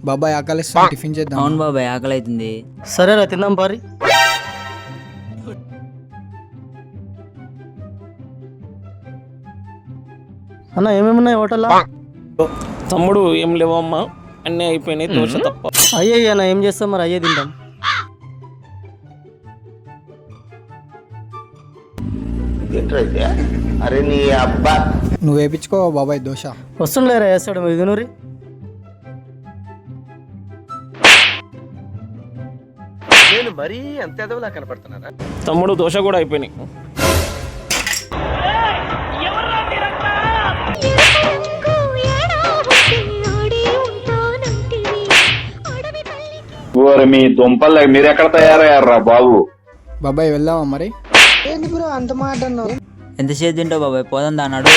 బాబాయ్ ఆకలిస్తుంది, టిఫిన్ చేద్దాం. అవును బాబాయ్ ఆకలి అవుతుంది. సరేరా తిందాం పారి. అన్న ఏమేమి ఉన్నాయి హోటల్లో? తమ్ముడు ఏం లేవమ్మా, అన్నీ అయిపోయినాయి, దోశ తప్ప. అయ్యే అన్న ఏం చేస్తాం మరి, అయ్యే తింటాం. అరే నీ అబ్బా, నువ్వు వేపించుకో బాబాయ్ దోశ. వస్తుండలేరా వేస్తాడు మీరు తినూరి. నేను మరీ అంత ఎదవలా కనపడుతున్నారా? తమ్ముడు దోశ కూడా అయిపోయినాయి. మీ దుంపల్ మీరు ఎక్కడ తయారయ్యారా బాబు? బాబాయ్ వెళ్దామా మరి? ఎంతసేపు తింటావు బాబాయ్, పోదాం అన్నాడు.